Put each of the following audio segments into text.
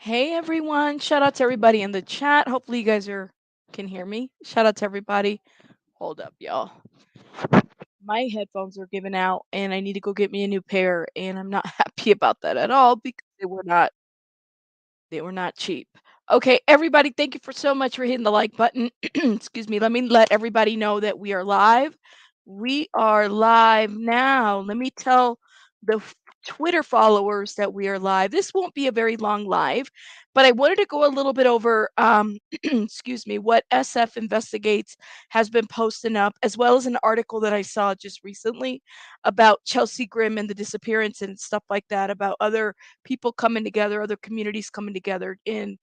Hey everyone, shout out to everybody in the chat. Hopefully you guys are can hear me. Shout out to everybody. Hold up, y'all. My headphones are giving out and I need to go get me a new pair and I'm not happy about that at all because they were not cheap. Okay, everybody, thank you for so much for hitting the like button. Excuse me. Let me let everybody know that we are live. We are live now. Let me tell the Twitter followers that we are live. This won't be a very long live, but I wanted to go a little bit over, excuse me, what SF Investigates has been posting up, as well as an article that I saw just recently about Chelsea Grimm and the disappearance and stuff like that, about other people coming together, other communities coming together in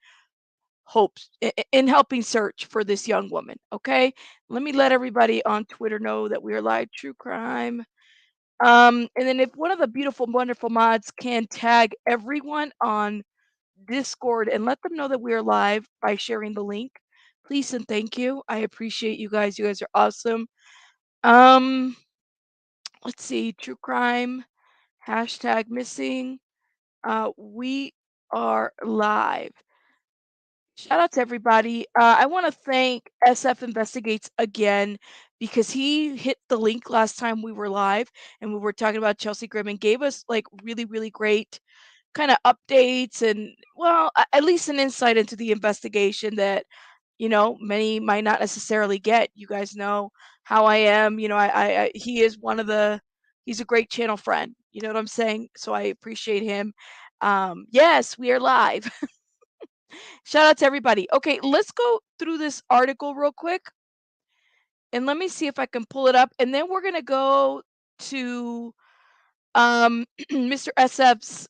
hopes in helping search for this young woman. Okay, let me let everybody on Twitter know that we are live. True crime. And then if one of the beautiful, wonderful mods can tag everyone on Discord and let them know that we are live by sharing the link, please and thank you. I appreciate you guys. You guys are awesome. Um, let's see. True crime. Hashtag missing. We are live. Shout out to everybody. I want to thank SF Investigates again because he hit the link last time we were live and we were talking about Chelsea Grimm and gave us like really, really great kind of updates and, well, at least an insight into the investigation that, many might not necessarily get. You guys know how I am. He is he's a great channel friend. You know what I'm saying? So I appreciate him. Yes, we are live. Shout out to everybody. Okay, let's go through this article real quick and let me see if I can pull it up. And then we're going to go to Mr. SF's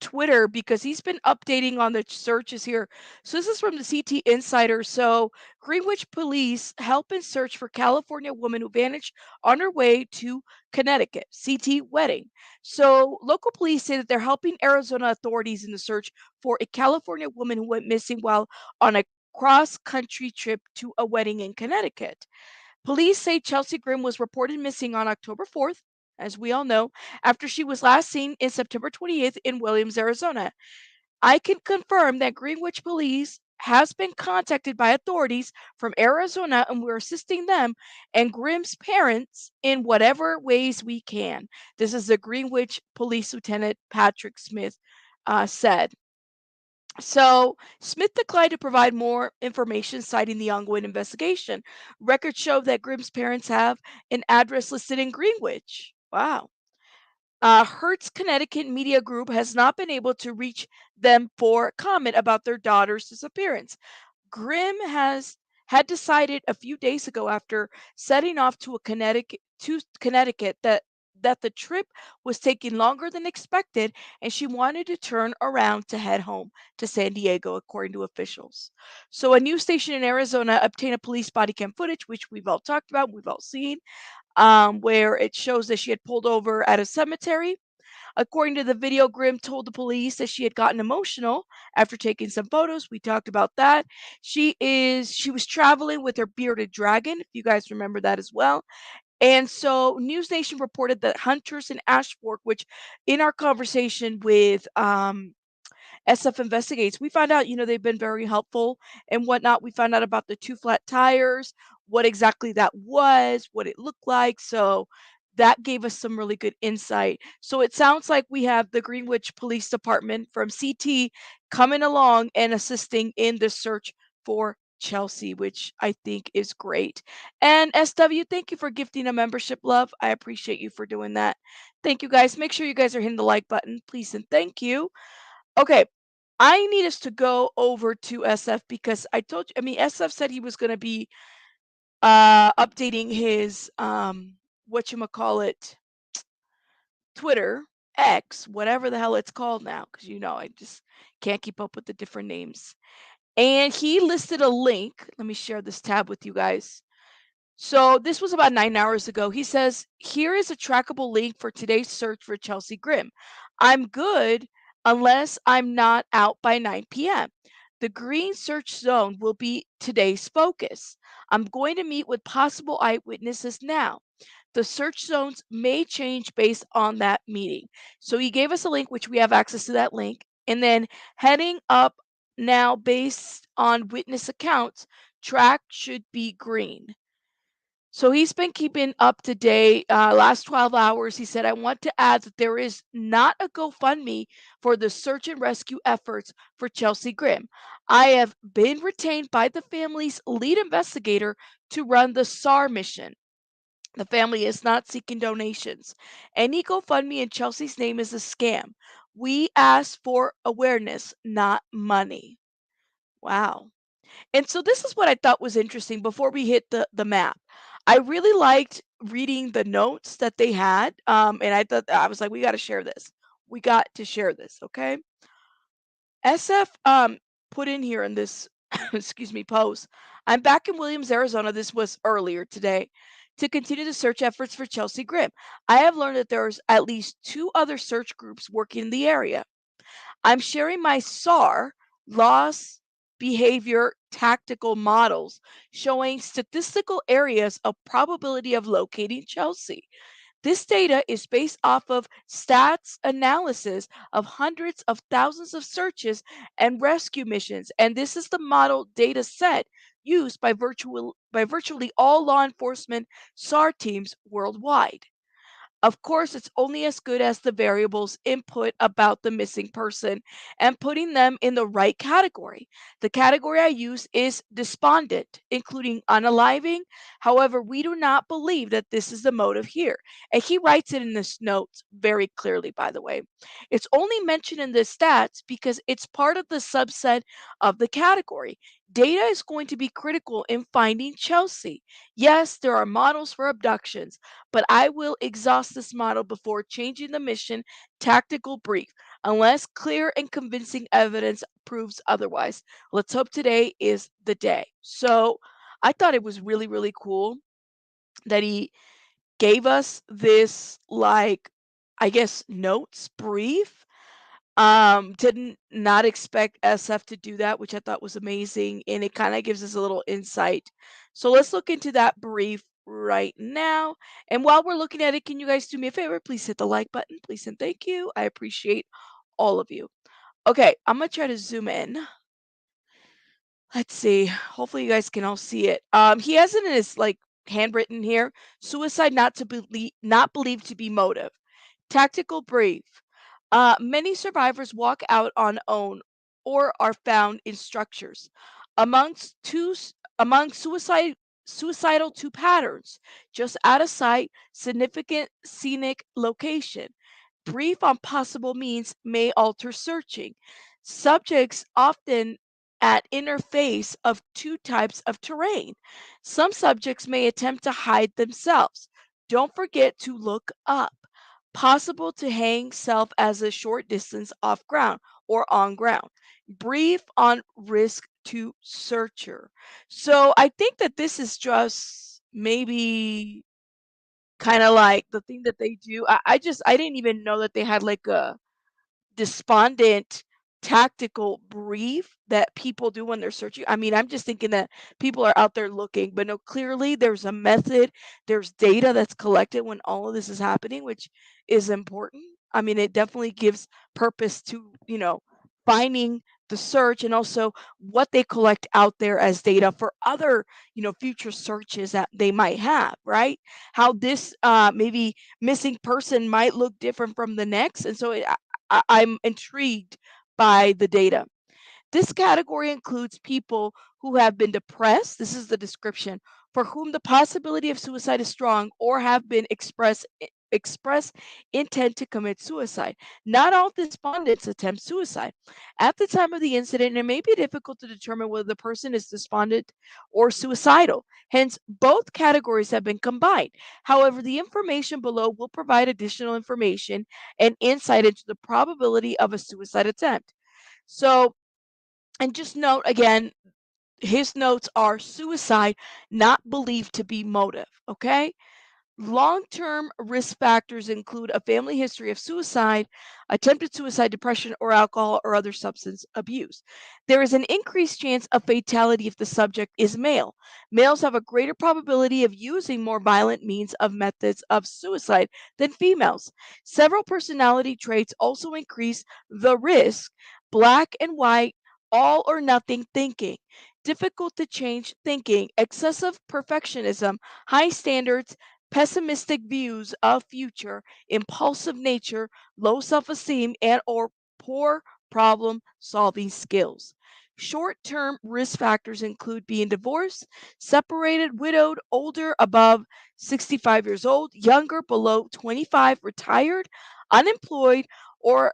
Twitter because he's been updating on the searches here. So this is from the CT Insider. So Greenwich police help in search for California woman who vanished on her way to Connecticut. CT wedding. So local police say that they're helping Arizona authorities in the search for a California woman who went missing while on a cross-country trip to a wedding in Connecticut. Police say Chelsea Grimm was reported missing on October 4th, as we all know, after she was last seen in September 28th in Williams, Arizona. I can confirm that Greenwich Police has been contacted by authorities from Arizona and we're assisting them and Grimm's parents in whatever ways we can. This is the Greenwich Police Lieutenant Patrick Smith said. So, Smith declined to provide more information, citing the ongoing investigation. Records show that Grimm's parents have an address listed in Greenwich. Wow. Hertz Connecticut Media Group has not been able to reach them for comment about their daughter's disappearance. Grimm has had decided a few days ago after setting off to Connecticut that the trip was taking longer than expected and she wanted to turn around to head home to San Diego, according to officials. So a news station in Arizona obtained a police body cam footage, which we've all talked about, we've all seen, where it shows that she had pulled over at a cemetery. According to the video, Grimm told the police that she had gotten emotional after taking some photos. We talked about that. She was traveling with her bearded dragon, if you guys remember that as well. And so News Nation reported that hunters in Ashfork, which in our conversation with SF Investigates, we found out, they've been very helpful and whatnot. We found out about the two flat tires, what exactly that was, what it looked like. So that gave us some really good insight. So it sounds like we have the Greenwich Police Department from CT coming along and assisting in the search for Chelsea, which I think is great. And SW, thank you for gifting a membership, love. I appreciate you for doing that. Thank you guys. Make sure you guys are hitting the like button, please, and thank you. Okay, I need us to go over to SF because SF said he was going to be updating his whatchamacallit Twitter, X, whatever the hell it's called now, because I just can't keep up with the different names. And he listed a link. Let me share this tab with you guys. So this was about 9 hours ago. He says, here is a trackable link for today's search for Chelsea Grimm. I'm good unless I'm not out by 9 p.m. The green search zone will be today's focus. I'm going to meet with possible eyewitnesses now. The search zones may change based on that meeting. So he gave us a link, which we have access to that link. And then heading up now based on witness accounts, track should be green. So he's been keeping up to date. Last 12 hours, he said, I want to add that there is not a GoFundMe for the search and rescue efforts for Chelsea Grimm. I have been retained by the family's lead investigator to run the SAR mission. The family is not seeking donations. Any GoFundMe in Chelsea's name is a scam. We ask for awareness, not money. Wow. And so this is what I thought was interesting before we hit the map. I really liked reading the notes that they had, and I thought I was like, "We gotta share this. We got to share this," okay? SF, put in here in this, excuse me, post, "I'm back in Williams, Arizona," this was earlier today, "to continue the search efforts for Chelsea Grimm. I have learned that there's at least 2 other search groups working in the area. I'm sharing my SAR, loss behavior tactical models, showing statistical areas of probability of locating Chelsea. This data is based off of stats analysis of hundreds of thousands of searches and rescue missions, and this is the model data set used by virtually all law enforcement SAR teams worldwide. Of course, it's only as good as the variables input about the missing person and putting them in the right category. The category I use is despondent, including unaliving. However, we do not believe that this is the motive here." And he writes it in this notes very clearly, by the way. "It's only mentioned in the stats because it's part of the subset of the category. Data is going to be critical in finding Chelsea. Yes, there are models for abductions, but I will exhaust this model before changing the mission tactical brief, unless clear and convincing evidence proves otherwise. Let's hope today is the day." So I thought it was really, really cool that he gave us this, like, I guess, notes brief. Didn't not expect SF to do that, which I thought was amazing, and it kind of gives us a little insight. So let's look into that brief right now. And while we're looking at it, can you guys do me a favor? Please hit the like button, please and thank you. I appreciate all of you. Okay, I'm gonna try to zoom in. Let's see. Hopefully you guys can all see it. He has it in his like handwritten here. Suicide not believed to be motive. Tactical brief. Many survivors walk out on own or are found in structures. Among suicidal two patterns, just out of sight, significant scenic location. Brief on possible means may alter searching. Subjects often at interface of two types of terrain. Some subjects may attempt to hide themselves. Don't forget to look up. Possible to hang self as a short distance off ground or on ground. Brief on risk to searcher. So I think that this is just maybe kind of like the thing that they do. I didn't even know that they had like a despondent tactical brief that people do when they're searching. I mean, I'm just thinking that people are out there looking, but no, clearly there's a method, there's data that's collected when all of this is happening, which is important. I mean, it definitely gives purpose to, finding the search and also what they collect out there as data for other, future searches that they might have, right? How this maybe missing person might look different from the next. And so I'm intrigued by the data. This category includes people who have been depressed. This is the description, for whom the possibility of suicide is strong or have been express intent to commit suicide. Not all despondents attempt suicide. At the time of the incident, it may be difficult to determine whether the person is despondent or suicidal. Hence, both categories have been combined. However, the information below will provide additional information and insight into the probability of a suicide attempt. So, and just note again, his notes are suicide not believed to be motive, okay? Long-term risk factors include a family history of suicide, attempted suicide, depression, or alcohol or other substance abuse. There is an increased chance of fatality if the subject is male. Males have a greater probability of using more violent means of methods of suicide than females. Several personality traits also increase the risk black and white, all or nothing thinking, difficult to change thinking, excessive perfectionism, high standards, pessimistic views of future, impulsive nature, low self-esteem and or poor problem solving skills. Short-term risk factors include being divorced, separated, widowed, older, above 65 years old, younger, below 25, retired, unemployed, or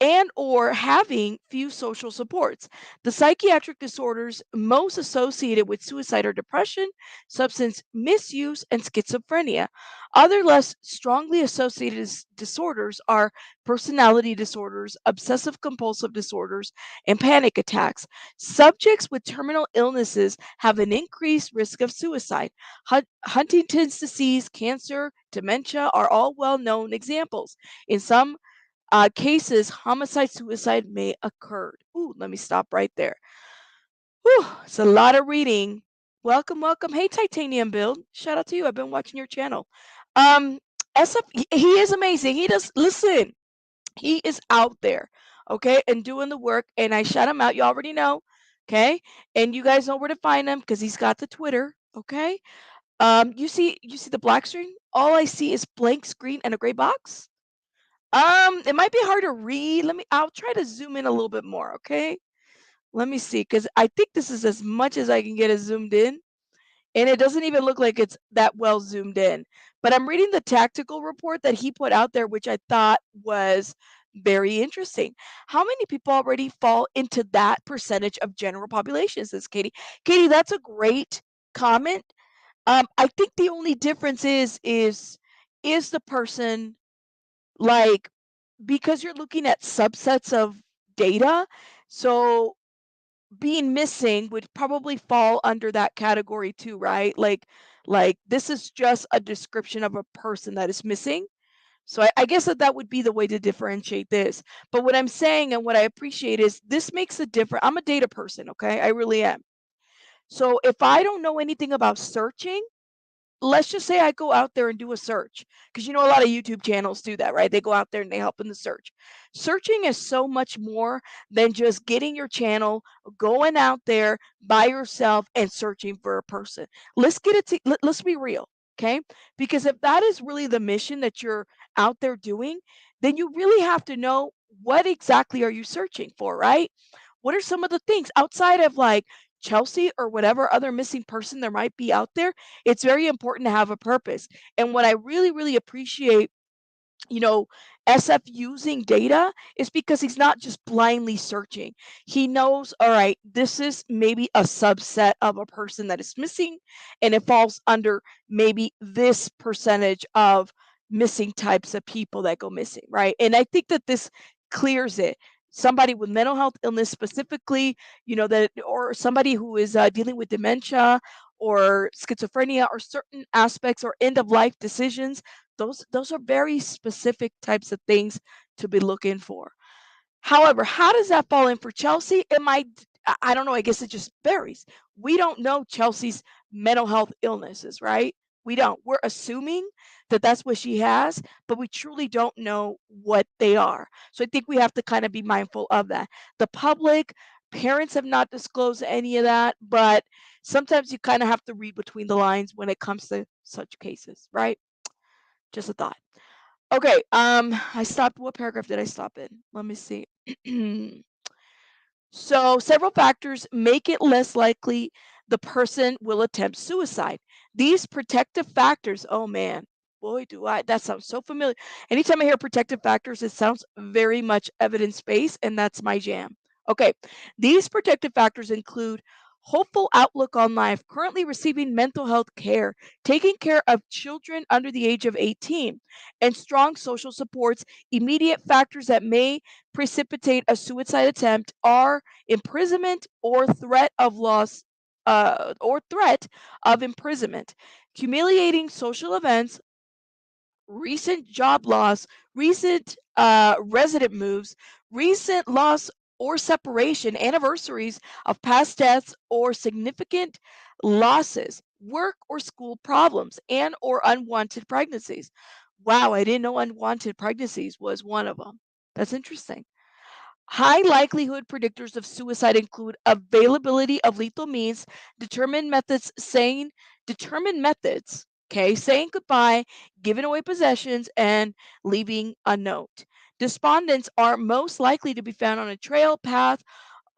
and or having few social supports. The psychiatric disorders most associated with suicide are depression, substance misuse, and schizophrenia. Other less strongly associated disorders are personality disorders, obsessive compulsive disorders, and panic attacks. Subjects with terminal illnesses have an increased risk of suicide. Huntington's disease, cancer, dementia are all well known examples. In some cases, homicide, suicide may occur. Ooh, let me stop right there. Whew, it's a lot of reading. Welcome, welcome. Hey, Titanium Build. Shout out to you. I've been watching your channel. Um, SF, he is amazing. He does, listen, he is out there, okay, and doing the work. And I shout him out. You already know, okay? And you guys know where to find him because he's got the Twitter, okay? You see the black screen? All I see is blank screen and a gray box. It might be hard to read. I'll try to zoom in a little bit more, okay? Let me see, because I think this is as much as I can get it zoomed in, and it doesn't even look like it's that well zoomed in. But I'm reading the tactical report that he put out there, which I thought was very interesting. How many people already fall into that percentage of general population, says Katie. Katie, that's a great comment. I think the only difference is the person like because you're looking at subsets of data, so being missing would probably fall under that category too, right? Like this is just a description of a person that is missing. So I guess that would be the way to differentiate this. But what I'm saying and what I appreciate is this makes a difference. I'm a data person, okay? I really am. So if I don't know anything about searching, let's just say I go out there and do a search because you know a lot of YouTube channels do that, right? They go out there and they help in the search. Searching is so much more than just getting your channel, going out there by yourself and searching for a person. Let's get it to, let's be real, okay? Because if that is really the mission that you're out there doing, then you really have to know what exactly are you searching for, right? What are some of the things outside of like Chelsea or whatever other missing person there might be out there? It's very important to have a purpose. And what I really, really appreciate, you know, SF using data is because he's not just blindly searching. He knows, all right, this is maybe a subset of a person that is missing, and it falls under maybe this percentage of missing types of people that go missing, right? And I think that this clears it. Somebody with mental health illness specifically, that or somebody who is dealing with dementia or schizophrenia or certain aspects or end of life decisions, those are very specific types of things to be looking for. However, how does that fall in for Chelsea? It might, I don't know, I guess it just varies. We don't know Chelsea's mental health illnesses, right? We don't. We're assuming that that's what she has, but we truly don't know what they are. So I think we have to kind of be mindful of that. The public, parents have not disclosed any of that, but sometimes you kind of have to read between the lines when it comes to such cases, right? Just a thought. Okay, I stopped. What paragraph did I stop in? Let me see. So, several factors make it less likely the person will attempt suicide. These protective factors, oh man, boy, that sounds so familiar. Anytime I hear protective factors, it sounds very much evidence based, and that's my jam. Okay, these protective factors include hopeful outlook on life, currently receiving mental health care, taking care of children under the age of 18, and strong social supports. Immediate factors that may precipitate a suicide attempt are imprisonment or threat of loss or threat of imprisonment, humiliating social events, recent job loss, recent resident moves, recent loss or separation, anniversaries of past deaths or significant losses, work or school problems, and or unwanted pregnancies. Wow, I didn't know unwanted pregnancies was one of them. That's interesting. High likelihood predictors of suicide include availability of lethal means, determined methods, saying determined methods, okay, saying goodbye, giving away possessions, and leaving a note. Despondents are most likely to be found on a trail, path,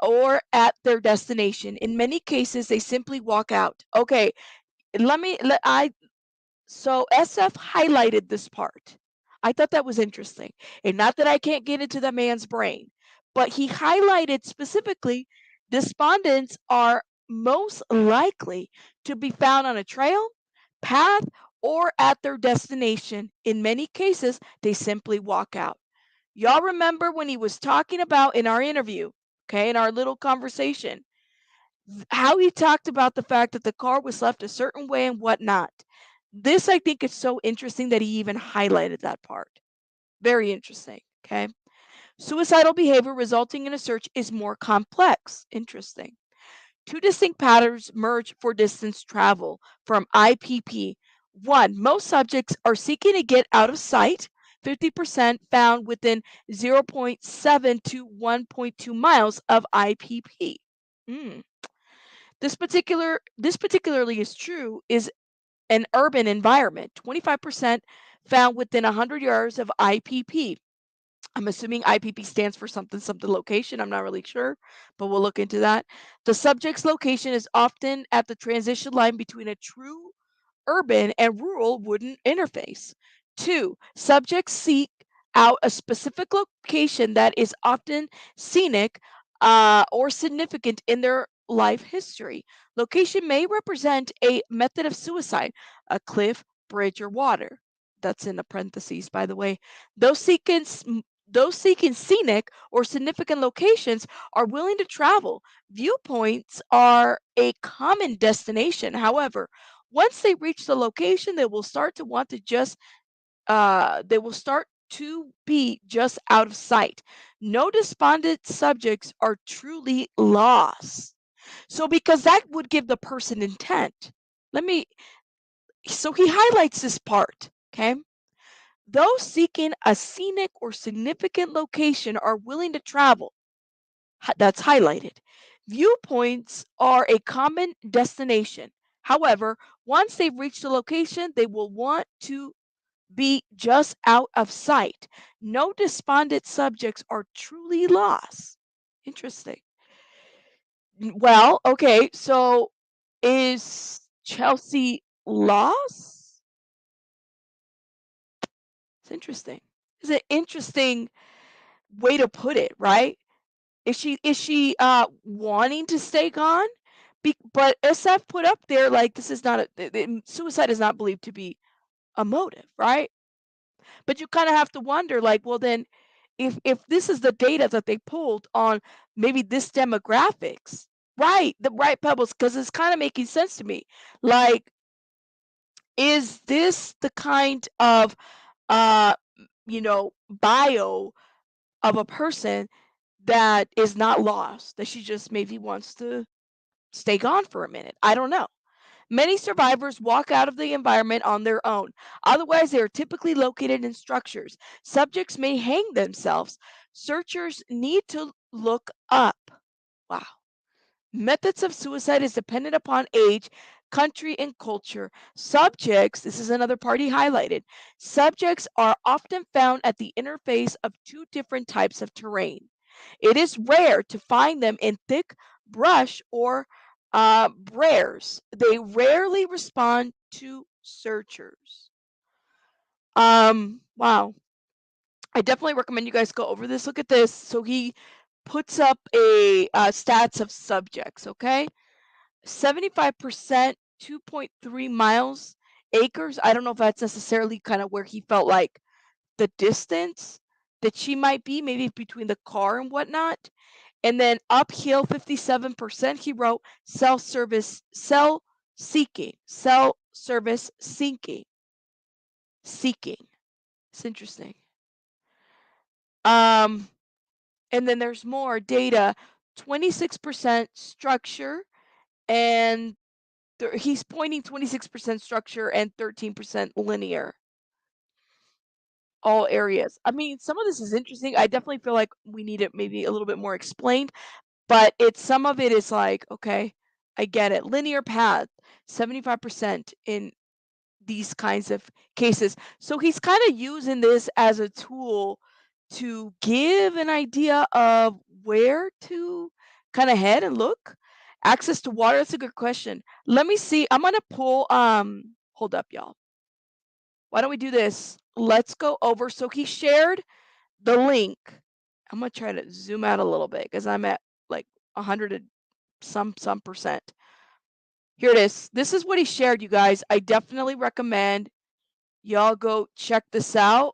or at their destination. In many cases, they simply walk out. Okay, let me let I so SF highlighted this part. I thought that was interesting. And not that I can't get into the man's brain, but he highlighted specifically despondents are most likely to be found on a trail, path, or at their destination. In many cases, they simply walk out. Y'all remember when he was talking about in our interview, okay, in our little conversation, how he talked about the fact that the car was left a certain way and whatnot. This, I think, is so interesting that he even highlighted that part. Very interesting. Okay. Suicidal behavior resulting in a search is more complex. Interesting. Two distinct patterns merge for distance travel from IPP. One, most subjects are seeking to get out of sight. 50% found within zero point 0.7 to 1.2 miles of IPP. Mm. This particularly is true is an urban environment. 25% found within 100 yards of IPP. I'm assuming IPP stands for something something location. I'm not really sure, but we'll look into that. The subject's location is often at the transition line between a true urban and rural wooden interface. Two, subjects seek out a specific location that is often scenic or significant in their life history. Location may represent a method of suicide, a cliff, bridge, or water. That's in the parentheses, by the way. Those seeking, those seeking scenic or significant locations are willing to travel. Viewpoints are a common destination. However, once they reach the location, they will start to want to just they will start to be just out of sight. No despondent subjects are truly lost. So because that would give the person intent. Let me so he highlights this part, okay? Those seeking a scenic or significant location are willing to travel. That's highlighted. Viewpoints are a common destination. However, once they've reached the location, they will want to be just out of sight. No despondent subjects are truly lost. Interesting. Well, okay, so is Chelsea lost? It's interesting. It's an interesting way to put it, right? Is she wanting to stay gone? But SF put up there like this is not suicide is not believed to be a motive, right? But you kind of have to wonder, like, well, then, if this is the data that they pulled on maybe this demographics, right? The right pebbles, because it's kind of making sense to me. Like, is this the kind of uh, bio of a person that is not lost, that she just maybe wants to stay gone for a minute? I don't know. Many survivors walk out of the environment on their own. Otherwise, they are typically located in structures. Subjects may hang themselves. Searchers need to look up. Wow. Methods of suicide is dependent upon age, country, and culture. Subjects, this is another part he highlighted, subjects are often found at the interface of two different types of terrain. It is rare to find them in thick brush or briars. They rarely respond to searchers. Wow. I definitely recommend you guys go over this. Look at this. So he puts up a stats of subjects, okay? 75%, 2.3 miles, acres. I don't know if that's necessarily kind of where he felt like the distance that she might be, maybe between the car and whatnot. And then uphill 57%, he wrote self service seeking. It's interesting. Um, and then there's more data, 26% structure, and he's pointing 26% structure and 13% linear. all areas. I mean, some of this is interesting. I definitely feel like we need it maybe a little bit more explained, but it's some of it is like, okay, I get it. Linear path, 75% in these kinds of cases. So he's kind of using this as a tool to give an idea of where to kind of head and look. Access to water, that's a good question. Let me see. I'm gonna pull hold up, y'all. Why don't we do this? Let's go over. So he shared the link. I'm gonna try to zoom out a little bit because I'm at like 100 and some percent. Here it is. This is what he shared, you guys. I definitely recommend y'all go check this out.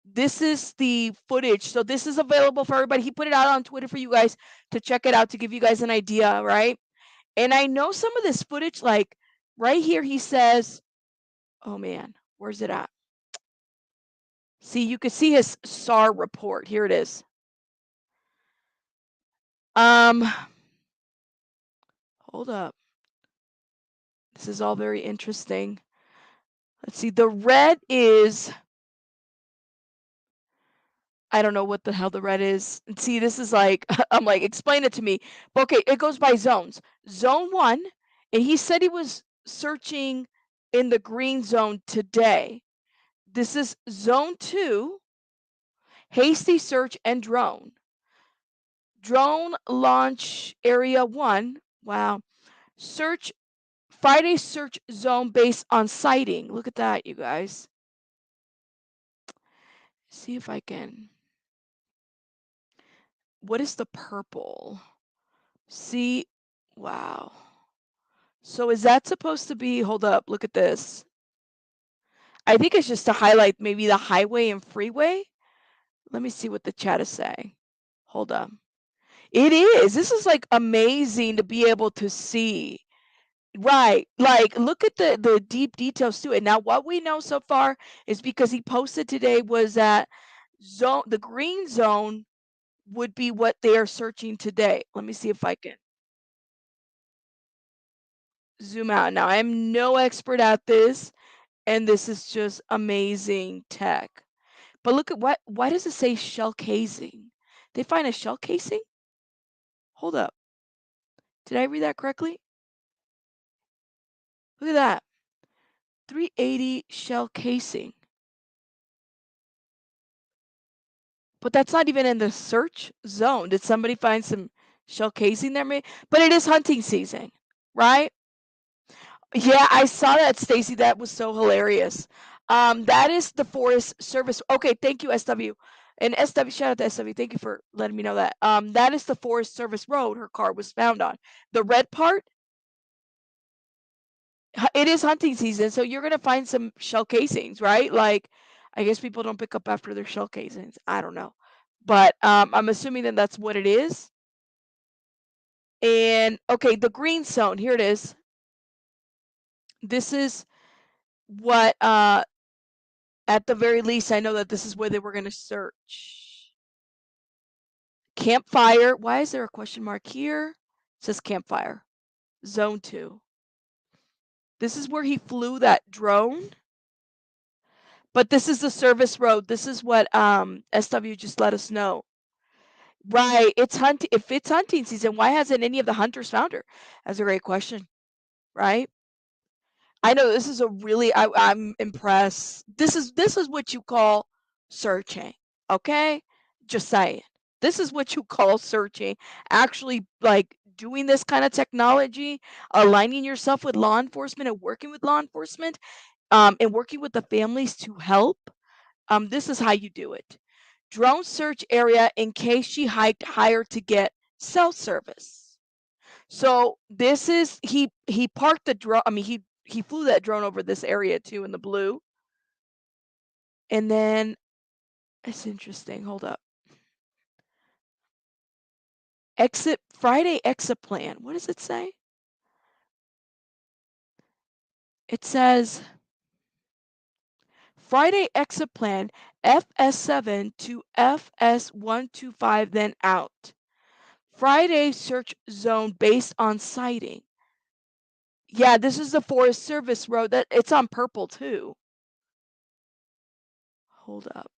This is the footage. So this is available for everybody. He put it out on Twitter for you guys to check it out to give you guys an idea, right? And I know some of this footage, like right here, he says, oh man, where's it at? See, you can see his SAR report. Here it is. Um, hold up. This is all very interesting. Let's see. The red is, I don't know what the hell the red is. And see, this is like, I'm like, explain it to me. But okay, it goes by zones. Zone 1, and he said he was searching in the green zone today. This is zone 2, hasty search and drone. Drone launch area 1. Wow. Search Friday search zone based on sighting. Look at that, you guys. See if I can. What is the purple? See, wow. So is that supposed to be, hold up, look at this. I think it's just to highlight maybe the highway and freeway. Let me see what the chat is saying. Hold up. It is. This is like amazing to be able to see. Right. Like look at the deep details to it. Now what we know so far is because he posted today was that the green zone would be what they are searching today. Let me see if I can zoom out. Now, I'm no expert at this, and this is just amazing tech. But look at why does it say shell casing? They find a shell casing? Hold up. Did I read that correctly? Look at that. 380 shell casing. But that's not even in the search zone. Did somebody find some shell casing there? But it is hunting season, right? Yeah, I saw that, Stacy. That was so hilarious. That is the Forest Service. Okay, thank you, SW. And SW, shout out to SW. Thank you for letting me know that. That is the Forest Service road her car was found on. The red part, it is hunting season, so you're gonna find some shell casings, right? Like, I guess people don't pick up after their shell casings. I don't know, but I'm assuming that that's what it is. And okay, the green zone. Here it is. This is what at the very least, I know that this is where they were going to search. Campfire. Why is there a question mark here? It says campfire. Zone 2. This is where he flew that drone. But this is the service road. This is what SW just let us know. Right. It's hunting. If it's hunting season, why hasn't any of the hunters found her? That's a great question. Right? I know this is a really I'm impressed. This is what you call searching, okay? Just saying. This is what you call searching. Actually like doing this kind of technology, aligning yourself with law enforcement and working with law enforcement, and working with the families to help. This is how you do it. Drone search area in case she hiked higher to get cell service. So this is he parked the drone. I mean, he flew that drone over this area too in the blue. And then it's interesting. Hold up. Friday exit plan. What does it say? It says Friday exit plan FS7 to FS125 then out. Friday search zone based on sighting. Yeah, this is the Forest Service road. That it's on purple too. Hold up.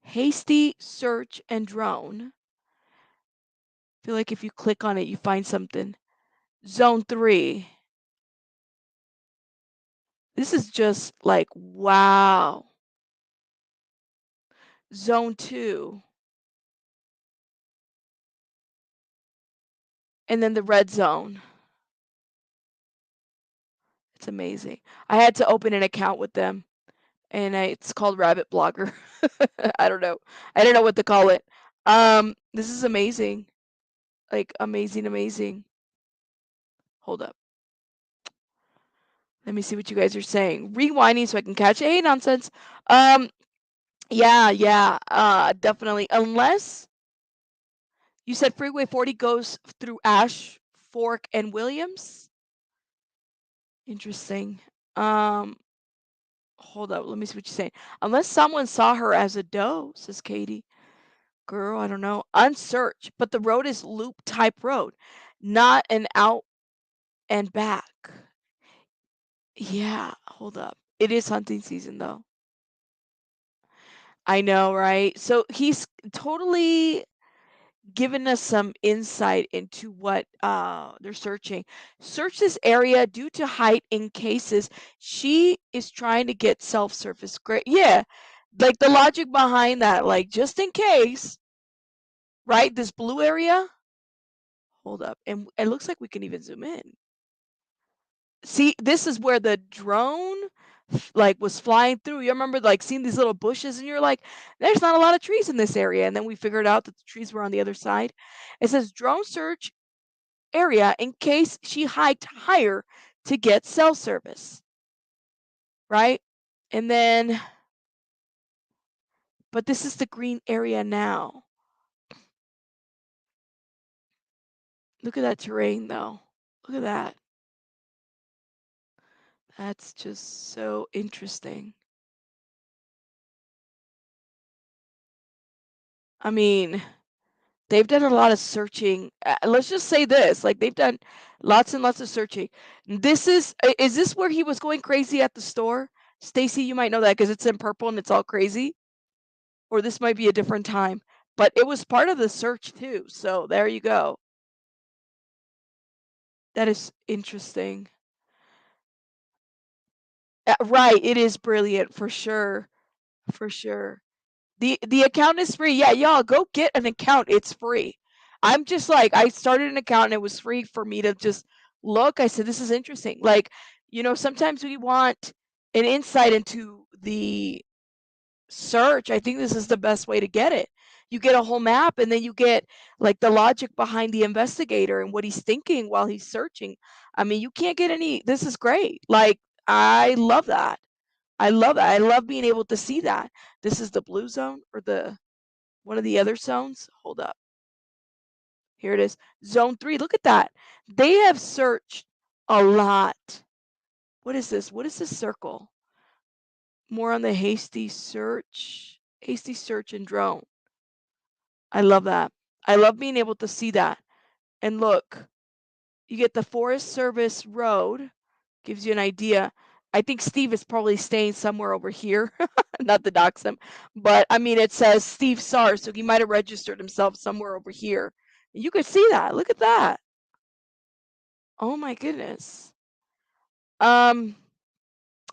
Hasty search and drone. I feel like if you click on it, you find something. Zone 3. This is just like, wow. Zone 2. And then the red zone. It's amazing. I had to open an account with them, and it's called Rabbit Blogger. I don't know. I don't know what to call it. This is amazing. Like amazing, amazing. Hold up. Let me see what you guys are saying. Rewinding so I can catch it. Hey, nonsense. Yeah. Definitely. Unless you said Freeway 40 goes through Ash, Fork, and Williams. Interesting. Hold up. Let me see what you're saying. Unless someone saw her as a doe, says Katie. Girl, I don't know. Unsearched, but the road is loop type road, not an out and back. Yeah, hold up. It is hunting season though. I know, right? So he's totally given us some insight into what they're searching. Search this area due to height in cases. She is trying to get self-surface. Great. Yeah. Like the logic behind that, like just in case, right? This blue area. Hold up. And it looks like we can even zoom in. See, this is where the drone like was flying through. You remember like seeing these little bushes and you're like, there's not a lot of trees in this area. And then we figured out that the trees were on the other side. It says drone search area in case she hiked higher to get cell service. Right? And then, but this is the green area now. Look at that terrain though. Look at that. That's just so interesting. I mean, they've done a lot of searching. Let's just say this, like they've done lots and lots of searching. This is this where he was going crazy at the store? Stacy, you might know that because it's in purple and it's all crazy. Or this might be a different time. But it was part of the search too. So there you go. That is interesting. Right, it is brilliant for sure. For sure. The account is free. Yeah, y'all go get an account. It's free. I'm just like I started an account and it was free for me to just look. I said this is interesting. Like, sometimes we want an insight into the search. I think this is the best way to get it. You get a whole map and then you get like the logic behind the investigator and what he's thinking while he's searching. I mean, you can't get any this is great. Like I love that. I love that. I love being able to see that. This is the blue zone or the one of the other zones. Hold up. Here it is. Zone 3. Look at that. They have searched a lot. What is this? What is this circle? More on the hasty search. Hasty search and drone. I love that. I love being able to see that. And look, you get the Forest Service Road. Gives you an idea. I think Steve is probably staying somewhere over here. Not to dox him, but I mean, it says Steve Sars, so he might have registered himself somewhere over here. You could see that. Look at that. Oh my goodness. Um,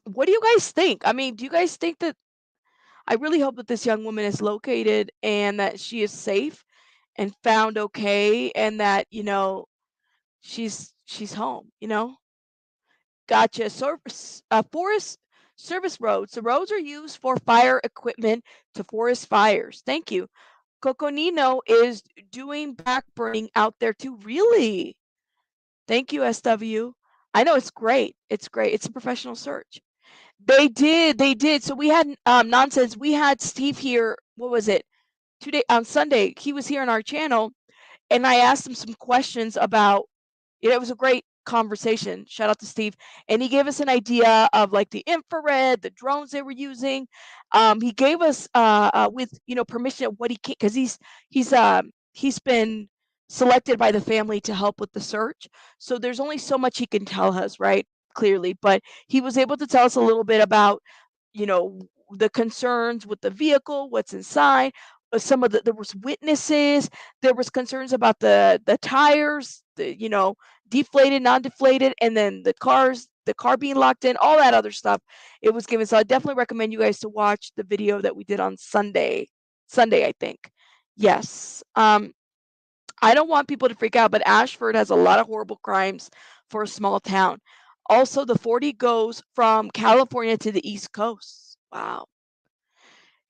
what do you guys think? I mean, do you guys think that I really hope that this young woman is located and that she is safe and found okay and that, she's home. Gotcha. So, forest service roads. The roads are used for fire equipment to forest fires. Thank you. Coconino is doing backburning out there too. Really? Thank you, SW. I know it's great. It's great. It's a professional search. They did. They did. So we had nonsense. We had Steve here. What was it? Today on Sunday. He was here on our channel, and I asked him some questions about it was a great conversation. Shout out to Steve. And he gave us an idea of like the infrared, the drones they were using. He gave us with permission of what he can because he's been selected by the family to help with the search. So there's only so much he can tell us, right? Clearly, but he was able to tell us a little bit about you know, the concerns with the vehicle, what's inside. Some of there was witnesses. There was concerns about the tires, deflated, non-deflated, and then the car being locked in, all that other stuff. It was given. So I definitely recommend you guys to watch the video that we did on Sunday. Sunday, I think. Yes. I don't want people to freak out, but Ashford has a lot of horrible crimes for a small town. Also, the 40 goes from California to the East Coast. Wow.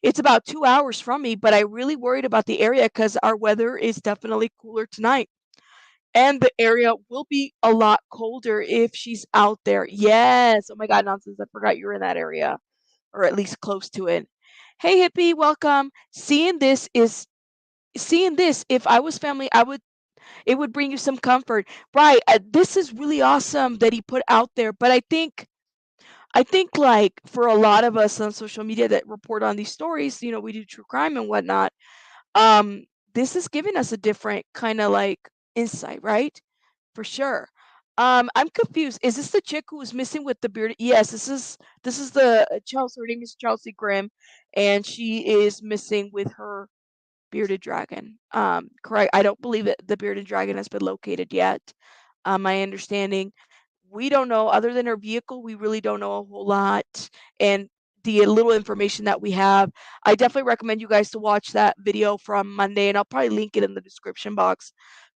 It's about 2 hours from me, but I really worried about the area because our weather is definitely cooler tonight. And the area will be a lot colder if she's out there. Yes. Oh my God, nonsense. I forgot you were in that area or at least close to it. Hey, hippie, welcome. Seeing this, if I was family, it would bring you some comfort. Right. This is really awesome that he put out there, but I think like for a lot of us on social media that report on these stories, we do true crime and whatnot. Um, this is giving us a different kind of like insight, right? For sure. I'm confused. Is this the chick who was missing with the beard? Yes, this is the Chelsea. Her name is Chelsea Grimm, and she is missing with her bearded dragon. Correct. I don't believe that the bearded dragon has been located yet. My understanding, we don't know other than her vehicle. We really don't know a whole lot, and the little information that we have, I definitely recommend you guys to watch that video from Monday, and I'll probably link it in the description box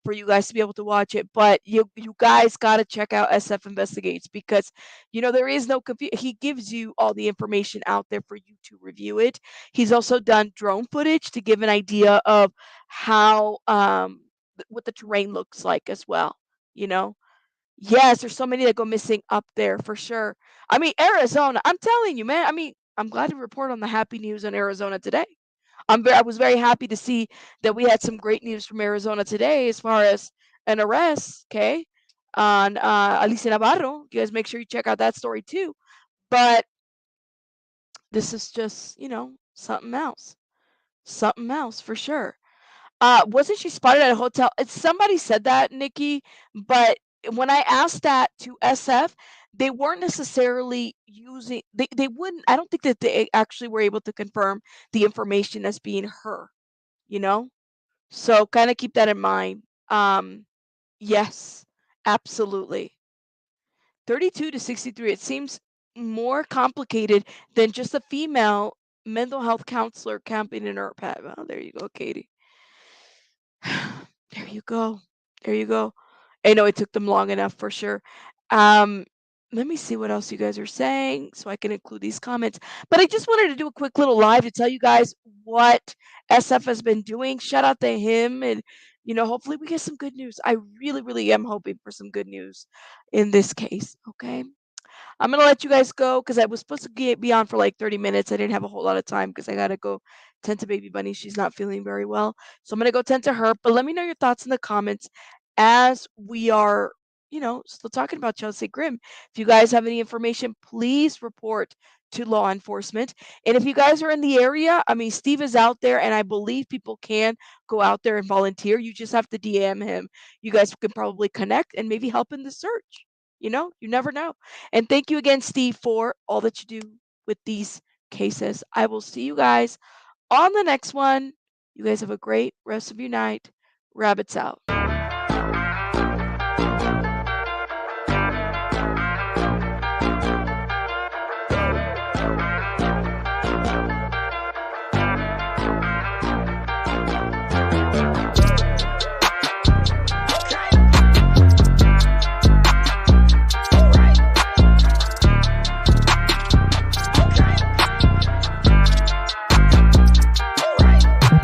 for you guys to be able to watch it. But you guys got to check out SF Investigates because there is no he gives you all the information out there for you to review it. He's also done drone footage to give an idea of how what the terrain looks like as well, you know. Yes, there's so many that go missing up there for sure. I mean, Arizona, I'm telling you, man. I mean, I'm glad to report on the happy news in Arizona today. I was very happy to see that we had some great news from Arizona today as far as an arrest, okay, on Alicia Navarro. You guys make sure you check out that story too. But this is just, something else for sure. Wasn't she spotted at a hotel? Somebody said that, Nikki, but when I asked that to SF, they weren't necessarily using they wouldn't I don't think that they actually were able to confirm the information as being her, you know? So kind of keep that in mind. Yes, absolutely. 32 to 63, it seems more complicated than just a female mental health counselor camping in her pet. Well, there you go, Katie. There you go. There you go. I know it took them long enough for sure. Um, Let me see what else you guys are saying so I can include these comments. But I just wanted to do a quick little live to tell you guys what SF has been doing. Shout out to him and hopefully we get some good news. I really, really am hoping for some good news in this case. Okay. I'm gonna let you guys go because I was supposed to be on for like 30 minutes. I didn't have a whole lot of time because I gotta go tend to baby bunny. She's not feeling very well, so I'm gonna go tend to her. But let me know your thoughts in the comments as we are, still talking about Chelsea Grimm. If you guys have any information, please report to law enforcement. And if you guys are in the area, I mean, Steve is out there, and I believe people can go out there and volunteer. You just have to DM him. You guys can probably connect and maybe help in the search. You never know. And thank you again, Steve, for all that you do with these cases. I will see you guys on the next one. You guys have a great rest of your night. Rabbits out.